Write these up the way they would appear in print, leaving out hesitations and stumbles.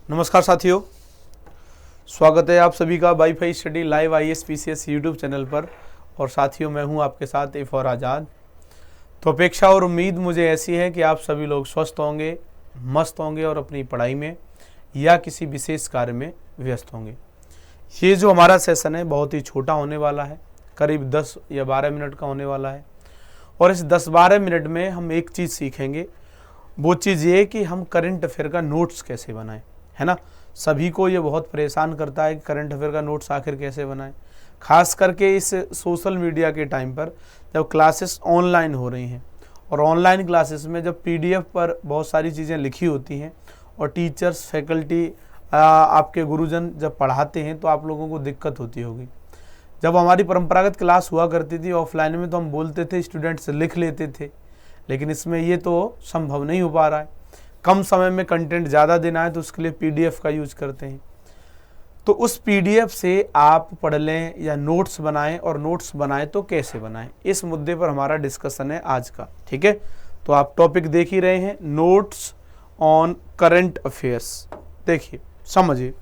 नमस्कार साथियों, स्वागत है आप सभी का wifi study live IAS PCS YouTube channel पर। और साथियों, मैं हूं आपके साथ ए फॉर आज़ाद। तो अपेक्षा और उम्मीद मुझे ऐसी है कि आप सभी लोग स्वस्थ होंगे, मस्त होंगे और अपनी पढ़ाई में या किसी विशेष कार्य में व्यस्त होंगे। ये जो हमारा सेशन है बहुत ही छोटा होने वाला है, करीब 10 या 12 मिनट का होने वाला है। और इस 10-12 मिनट में हम एक चीज़ सीखेंगे, वो चीज़ ये कि हम करंट अफेयर का नोट्स कैसे बनाएं, है ना। सभी को ये बहुत परेशान करता है कि करंट अफेयर का नोट्स आखिर कैसे बनाएं, खास करके इस सोशल मीडिया के टाइम पर जब क्लासेस ऑनलाइन हो रही हैं। और ऑनलाइन क्लासेस में जब PDF पर बहुत सारी चीज़ें लिखी होती हैं और टीचर्स, फैकल्टी, आपके गुरुजन जब पढ़ाते हैं तो आप लोगों को दिक्कत होती होगी। जब हमारी परंपरागत क्लास हुआ करती थी ऑफलाइन में तो हम बोलते थे, स्टूडेंट्स लिख लेते थे, लेकिन इसमें ये तो संभव नहीं हो पा रहा है। कम समय में कंटेंट ज़्यादा देना है तो उसके लिए PDF का यूज करते हैं। तो उस PDF से आप पढ़ लें या नोट्स बनाएं, और नोट्स बनाएं तो कैसे बनाएं, इस मुद्दे पर हमारा डिस्कशन है आज का। ठीक है, तो आप टॉपिक देख ही रहे हैं, नोट्स ऑन करंट अफेयर्स। देखिए, समझिए,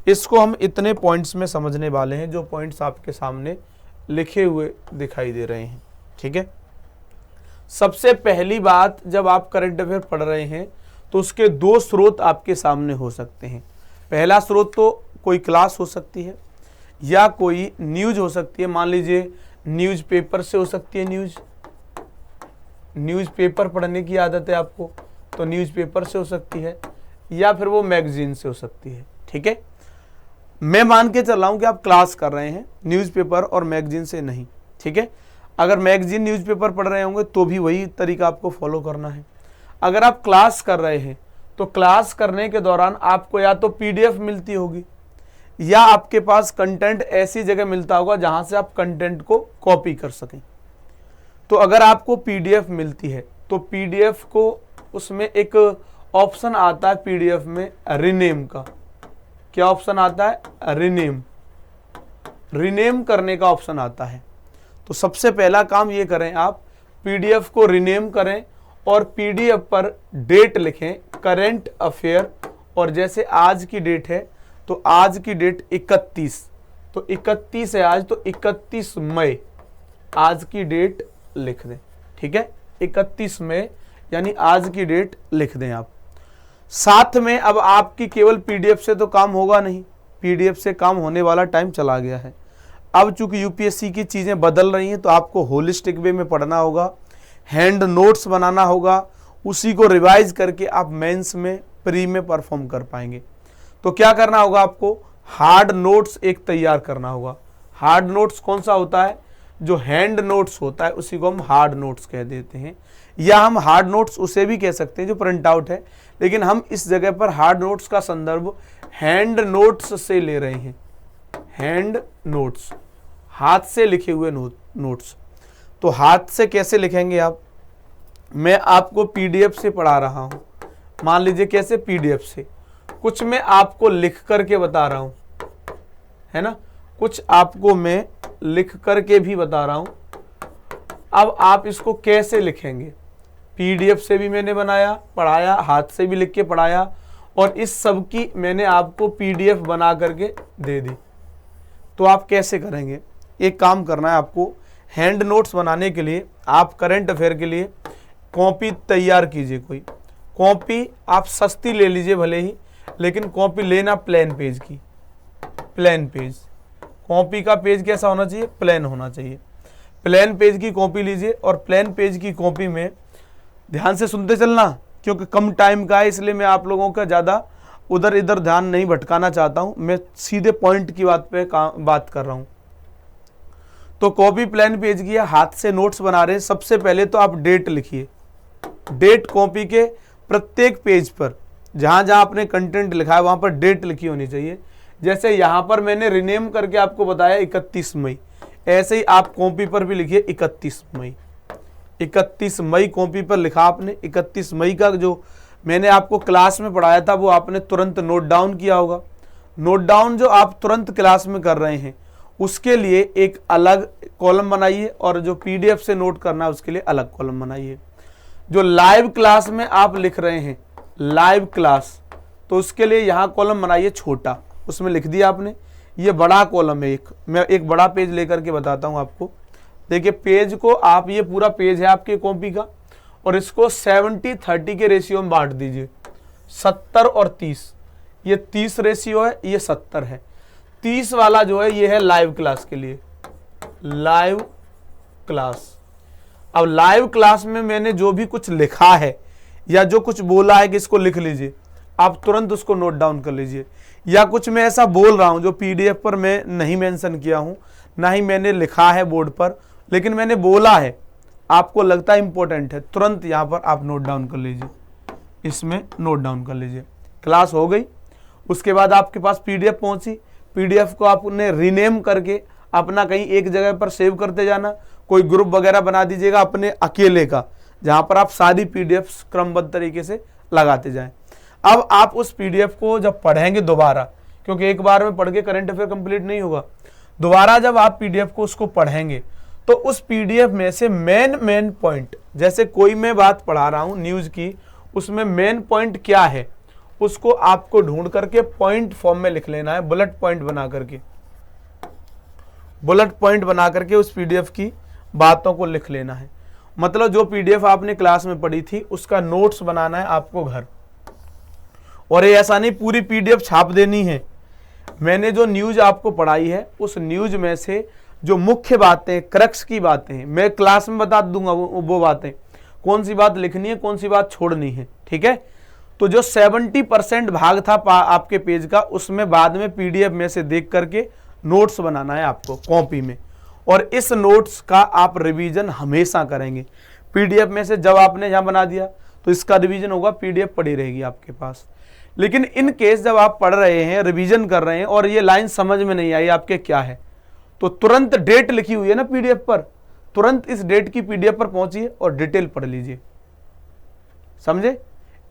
इसको हम इतने पॉइंट्स में समझने वाले हैं जो पॉइंट्स आपके सामने लिखे हुए दिखाई दे रहे हैं। ठीक है, सबसे पहली बात, जब आप करंट अफेयर पढ़ रहे हैं तो उसके दो स्रोत आपके सामने हो सकते हैं। पहला स्रोत तो कोई क्लास हो सकती है या कोई न्यूज़ हो सकती है। मान लीजिए न्यूज़पेपर से हो सकती है, न्यूज़पेपर पढ़ने की आदत है आपको तो न्यूज़पेपर से हो सकती है, या फिर वो मैगजीन से हो सकती है। ठीक है, मैं मान के चल रहा हूँ कि आप क्लास कर रहे हैं, न्यूज़पेपर और मैगजीन से नहीं। ठीक है, अगर मैगजीन न्यूज़पेपर पढ़ रहे होंगे तो भी वही तरीका आपको फॉलो करना है। अगर आप क्लास कर रहे हैं तो क्लास करने के दौरान आपको या तो PDF मिलती होगी या आपके पास कंटेंट ऐसी जगह मिलता होगा जहां से आप कंटेंट को कॉपी कर सकें। तो अगर आपको PDF मिलती है तो PDF को, उसमें एक ऑप्शन आता है PDF में रीनेम का। क्या ऑप्शन आता है? रीनेम करने का ऑप्शन आता है। तो सबसे पहला काम ये करें, आप PDF को रीनेम करें और PDF पर डेट लिखें, करंट अफेयर। और जैसे आज की डेट है तो आज की डेट 31, तो 31 है आज, तो 31 मई आज की डेट लिख दें। ठीक है, 31 मई यानी आज की डेट लिख दें आप। साथ में अब आपकी केवल PDF से तो काम होगा नहीं, PDF से काम होने वाला टाइम चला गया है। अब चूंकि UPSC की चीज़ें बदल रही हैं तो आपको होलिस्टिक वे में पढ़ना होगा, हैंड नोट्स बनाना होगा, उसी को रिवाइज करके आप मेंस में, प्री में परफॉर्म कर पाएंगे। तो क्या करना होगा आपको? हार्ड नोट्स एक तैयार करना होगा। हार्ड नोट्स कौन सा होता है? जो हैंड नोट्स होता है उसी को हम हार्ड नोट्स कह देते हैं, या हम हार्ड नोट्स उसे भी कह सकते हैं जो प्रिंट आउट है, लेकिन हम इस जगह पर हार्ड नोट्स का संदर्भ हैंड नोट्स से ले रहे हैं। हैंड नोट्स, हाथ से लिखे हुए नोट्स। तो हाथ से कैसे लिखेंगे आप? मैं आपको PDF से पढ़ा रहा हूं, मान लीजिए कैसे PDF से, कुछ मैं आपको लिख करके बता रहा हूं, है ना, कुछ आपको मैं लिख करके भी बता रहा हूं। अब आप इसको कैसे लिखेंगे? PDF से भी मैंने बनाया, पढ़ाया, हाथ से भी लिख के पढ़ाया, और इस सब की मैंने आपको PDF बना करके दे दी। तो आप कैसे करेंगे? एक काम करना है आपको, हैंड नोट्स बनाने के लिए आप करंट अफेयर के लिए कॉपी तैयार कीजिए। कोई कॉपी आप सस्ती ले लीजिए भले ही, लेकिन कॉपी लेना प्लेन पेज की। प्लेन पेज, कॉपी का पेज कैसा होना चाहिए? प्लेन होना चाहिए। प्लेन पेज की कॉपी लीजिए, और प्लेन पेज की कॉपी में ध्यान से सुनते चलना, क्योंकि कम टाइम का है इसलिए मैं आप लोगों का ज़्यादा उधर इधर ध्यान नहीं भटकाना चाहता हूँ। मैं सीधे पॉइंट की बात कर रहा हूँ। तो कॉपी प्लेन पेज की, हाथ से नोट्स बना रहे हैं। सबसे पहले तो आप डेट लिखिए। डेट कॉपी के प्रत्येक पेज पर जहां जहां आपने कंटेंट लिखा है वहां पर डेट लिखी होनी चाहिए। जैसे यहां पर मैंने रीनेम करके आपको बताया 31 मई, ऐसे ही आप कॉपी पर भी लिखिए 31 मई। 31 मई कॉपी पर लिखा आपने। 31 मई का जो मैंने आपको क्लास में पढ़ाया था वो आपने तुरंत नोट डाउन किया होगा। नोट डाउन जो आप तुरंत क्लास में कर रहे हैं उसके लिए एक अलग कॉलम बनाइए, और जो PDF से नोट करना है उसके लिए अलग कॉलम बनाइए। जो लाइव क्लास में आप लिख रहे हैं, लाइव क्लास, तो उसके लिए यहाँ कॉलम बनाइए छोटा, उसमें लिख दिया आपने। ये बड़ा कॉलम है एक, मैं एक बड़ा पेज लेकर के बताता हूँ आपको। देखिए पेज को आप, ये पूरा पेज है आपके कॉपी का, और इसको 70-30 के रेशियो में बांट दीजिए। 70 और 30, ये 30 रेशियो है, ये 70 है। 30 वाला जो है ये है लाइव क्लास के लिए, लाइव क्लास। अब लाइव क्लास में मैंने जो भी कुछ लिखा है या जो कुछ बोला है कि इसको लिख लीजिए, आप तुरंत उसको नोट डाउन कर लीजिए। या कुछ मैं ऐसा बोल रहा हूं जो पीडीएफ पर मैं नहीं मेंशन किया हूं, ना ही मैंने लिखा है बोर्ड पर, लेकिन मैंने बोला है, आपको लगता है इंपॉर्टेंट है, तुरंत यहां पर आप नोट डाउन कर लीजिए, इसमें नोट डाउन कर लीजिए। क्लास हो गई, उसके बाद आपके पास पीडीएफ पहुंची। पीडीएफ को आपने रीनेम करके अपना कहीं एक जगह पर सेव करते जाना, कोई ग्रुप वगैरह बना दीजिएगा अपने अकेले का, जहां पर आप सारी पीडीएफ क्रमबद्ध तरीके से लगाते जाएं। अब आप उस पीडीएफ को जब पढ़ेंगे दोबारा, क्योंकि एक बार में पढ़ के करंट अफेयर कंप्लीट नहीं होगा, दोबारा जब आप पीडीएफ को उसको पढ़ेंगे तो उस पीडीएफ में से मेन पॉइंट, जैसे कोई मैं बात पढ़ा रहा हूं न्यूज की, उसमें मेन पॉइंट क्या है उसको आपको ढूंढ करके पॉइंट फॉर्म में लिख लेना है, बुलेट पॉइंट बना करके, बुलेट पॉइंट बना करके उस पीडीएफ की बातों को लिख लेना है। मतलब जो पीडीएफ आपने क्लास में पढ़ी थी उसका नोट्स बनाना है आपको घर। और ये ऐसा नहीं पूरी पीडीएफ छाप देनी है, मैंने जो न्यूज आपको पढ़ाई है उस न्यूज में से जो मुख्य बातें, क्रक्स की बातें, मैं क्लास में बता दूंगा वो बातें, कौन सी बात लिखनी है, कौन सी बात छोड़नी है, ठीक है। तो जो 70% भाग था आपके पेज का, उसमें बाद में पीडीएफ में से देख करके नोट्स बनाना है आपको कॉपी में, और इस नोट्स का आप रिवीजन हमेशा करेंगे। पीडीएफ में से जब आपने यहाँ बना दिया तो इसका रिवीजन होगा, पीडीएफ पड़ी रहेगी आपके पास। लेकिन इन केस जब आप पढ़ रहे हैं, रिवीजन कर रहे हैं और ये लाइन समझ में नहीं आई आपके क्या है, तो तुरंत डेट लिखी हुई है ना पीडीएफ पर, तुरंत इस डेट की पीडीएफ पर पहुंचिए और डिटेल पढ़ लीजिए, समझे।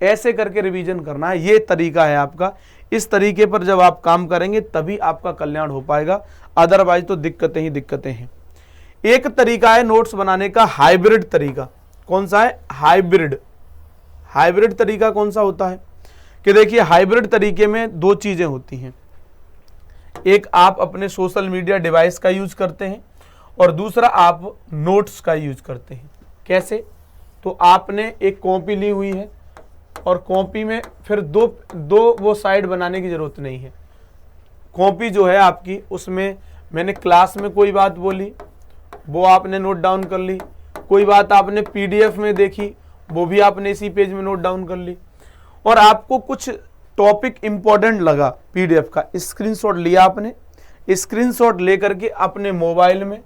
ऐसे करके रिवीजन करना है, ये तरीका है आपका। इस तरीके पर जब आप काम करेंगे तभी आपका कल्याण हो पाएगा, अदरवाइज तो दिक्कतें ही दिक्कतें हैं। एक तरीका है नोट्स बनाने का हाइब्रिड तरीका। कौन सा है? हाइब्रिड। हाइब्रिड तरीका कौन सा होता है कि देखिए, हाइब्रिड तरीके में दो चीजें होती हैं, एक आप अपने सोशल मीडिया डिवाइस का यूज करते हैं और दूसरा आप नोट्स का यूज करते हैं। कैसे? तो आपने एक कॉपी ली हुई है और कॉपी में फिर दो वो साइड बनाने की जरूरत नहीं है। कॉपी जो है आपकी, उसमें मैंने क्लास में कोई बात बोली वो आपने नोट डाउन कर ली, कोई बात आपने पीडीएफ में देखी वो भी आपने इसी पेज में नोट डाउन कर ली, और आपको कुछ टॉपिक इंपॉर्टेंट लगा पीडीएफ का, स्क्रीनशॉट लिया आपने, स्क्रीनशॉट लेकर के अपने मोबाइल में,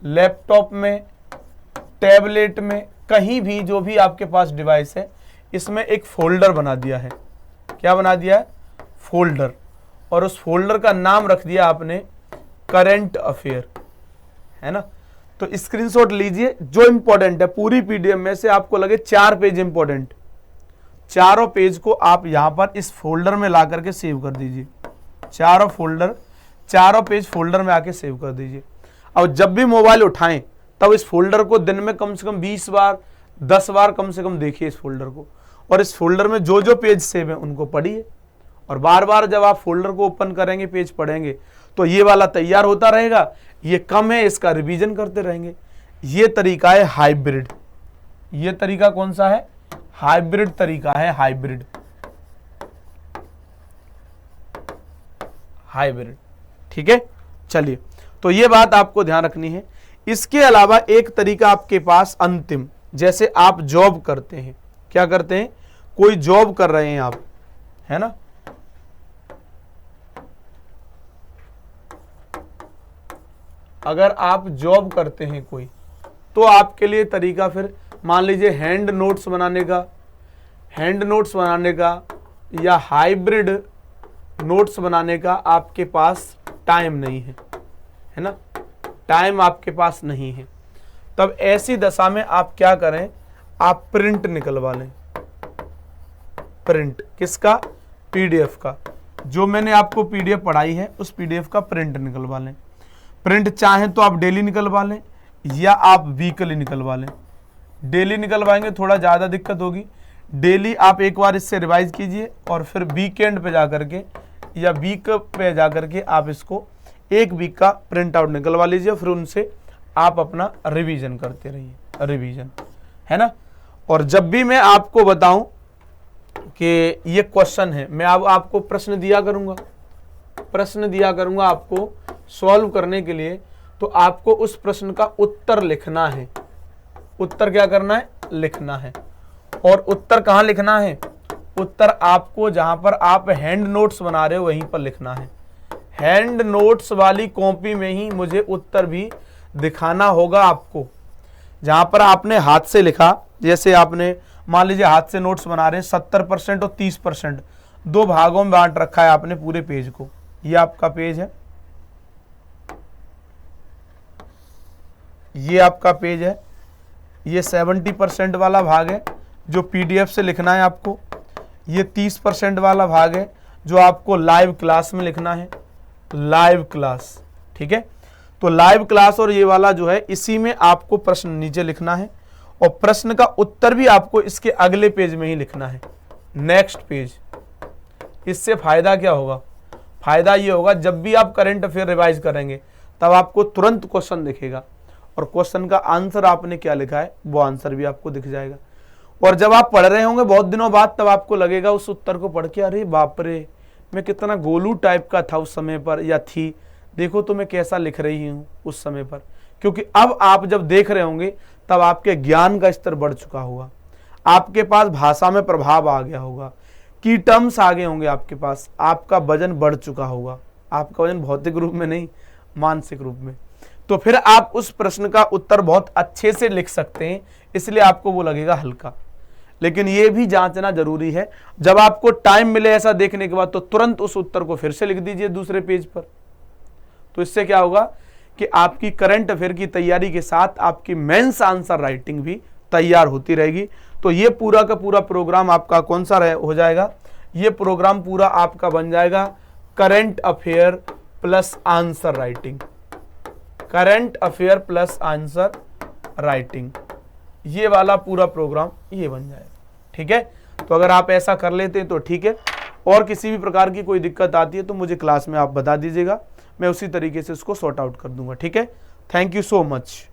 लैपटॉप में, टैबलेट में, कहीं भी जो भी आपके पास डिवाइस है, इसमें एक फोल्डर बना दिया है। क्या बना दिया है? फोल्डर। और उस फोल्डर का नाम रख दिया आपने करंट अफेयर, है ना। तो स्क्रीनशॉट लीजिए जो इंपॉर्टेंट है, पूरी पीडीएफ में से आपको लगे 4 पेज इंपॉर्टेंट, चारों पेज को आप यहां पर इस फोल्डर में ला करके सेव कर दीजिए। चारों पेज फोल्डर में आके सेव कर दीजिए। और जब भी मोबाइल उठाएं तब इस फोल्डर को दिन में कम से कम 20 बार 10 बार कम से कम देखिए इस फोल्डर को, और इस फोल्डर में जो जो पेज सेव है उनको पढ़िए। और बार बार जब आप फोल्डर को ओपन करेंगे, पेज पढ़ेंगे, तो ये वाला तैयार होता रहेगा, ये कम है इसका रिवीजन करते रहेंगे। ये तरीका है हाइब्रिड। ये तरीका कौन सा है? हाइब्रिड तरीका है, हाइब्रिड। ठीक है, चलिए, तो ये बात आपको ध्यान रखनी है। इसके अलावा एक तरीका आपके पास अंतिम, जैसे आप जॉब करते हैं, क्या करते हैं, कोई जॉब कर रहे हैं आप, है ना, अगर आप जॉब करते हैं कोई, तो आपके लिए तरीका फिर मान लीजिए हैंड नोट्स बनाने का या हाइब्रिड नोट्स बनाने का आपके पास टाइम नहीं है, है ना, टाइम आपके पास नहीं है। तब ऐसी दशा में आप क्या करें, आप प्रिंट निकलवा लें। प्रिंट किसका? पीडीएफ का। जो मैंने आपको पीडीएफ पढ़ाई है उस पीडीएफ का प्रिंट निकलवा लें। प्रिंट चाहें तो आप डेली निकलवा लें या आप वीकली निकलवा लें। डेली निकलवाएंगे थोड़ा ज़्यादा दिक्कत होगी, डेली आप एक बार इससे रिवाइज कीजिए और फिर वीकेंड पे जा करके या वीक पे जा करके आप इसको एक वीक का प्रिंट आउट निकलवा लीजिए, फिर उनसे आप अपना रिवीजन करते रहिए, रिवीजन, है ना। और जब भी मैं आपको बताऊं कि ये क्वेश्चन है, मैं अब आपको प्रश्न दिया करूंगा आपको सॉल्व करने के लिए, तो आपको उस प्रश्न का उत्तर लिखना है। उत्तर क्या करना है? लिखना है। और उत्तर कहाँ लिखना है? उत्तर आपको जहां पर आप हैंड नोट्स बना रहे हो वहीं पर लिखना है। हैंड नोट्स वाली कॉपी में ही मुझे उत्तर भी दिखाना होगा आपको। जहां पर आपने हाथ से लिखा, जैसे आपने मान लीजिए हाथ से नोट्स बना रहे हैं, 70% और 30% दो भागों में बांट रखा है आपने पूरे पेज को। ये आपका पेज है, ये आपका पेज है, ये 70% वाला भाग है जो पीडीएफ से लिखना है आपको, ये 30% वाला भाग है जो आपको लाइव क्लास में लिखना है, लाइव क्लास, ठीक है। तो लाइव क्लास और ये वाला जो है, इसी में आपको प्रश्न नीचे लिखना है और प्रश्न का उत्तर भी आपको इसके अगले पेज में ही लिखना है, नेक्स्ट पेज। इससे फायदा क्या होगा? फायदा ये होगा जब भी आप करंट अफेयर रिवाइज करेंगे तब आपको तुरंत क्वेश्चन दिखेगा और क्वेश्चन का आंसर आपने क्या लिखा है वो आंसर भी आपको दिख जाएगा। और जब आप पढ़ रहे होंगे बहुत दिनों बाद, तब आपको लगेगा उस उत्तर को पढ़ के, अरे बाप रे, मैं कितना गोलू टाइप का था उस समय पर या थी, देखो तो मैं कैसा लिख रही हूँ उस समय पर। क्योंकि अब आप जब देख रहे होंगे तब आपके ज्ञान का स्तर बढ़ चुका होगा, आपके पास भाषा में प्रभाव आ गया होगा, की टर्म्स आ गए होंगे आपके पास, आपका वजन बढ़ चुका होगा। आपका वजन भौतिक रूप में नहीं, मानसिक रूप में। तो फिर आप उस प्रश्न का उत्तर बहुत अच्छे से लिख सकते हैं, इसलिए आपको वो लगेगा हल्का। लेकिन ये भी जांचना जरूरी है, जब आपको टाइम मिले ऐसा देखने के बाद तो तुरंत उस उत्तर को फिर से लिख दीजिए दूसरे पेज पर। तो इससे क्या होगा कि आपकी करंट अफेयर की तैयारी के साथ आपकी मेंस आंसर राइटिंग भी तैयार होती रहेगी। तो ये पूरा का पूरा प्रोग्राम आपका कौन सा हो जाएगा? ये प्रोग्राम पूरा आपका बन जाएगा current affair plus answer writing, current affair plus answer writing, ये वाला पूरा प्रोग्राम ये बन जाएगा, ठीक है। तो अगर आप ऐसा कर लेते हैं तो ठीक है, और किसी भी प्रकार की कोई दिक्कत आती है तो मुझे क्लास में आप बता दीजिएगा, मैं उसी तरीके से उसको सॉर्ट आउट कर दूंगा, ठीक है। Thank you so much.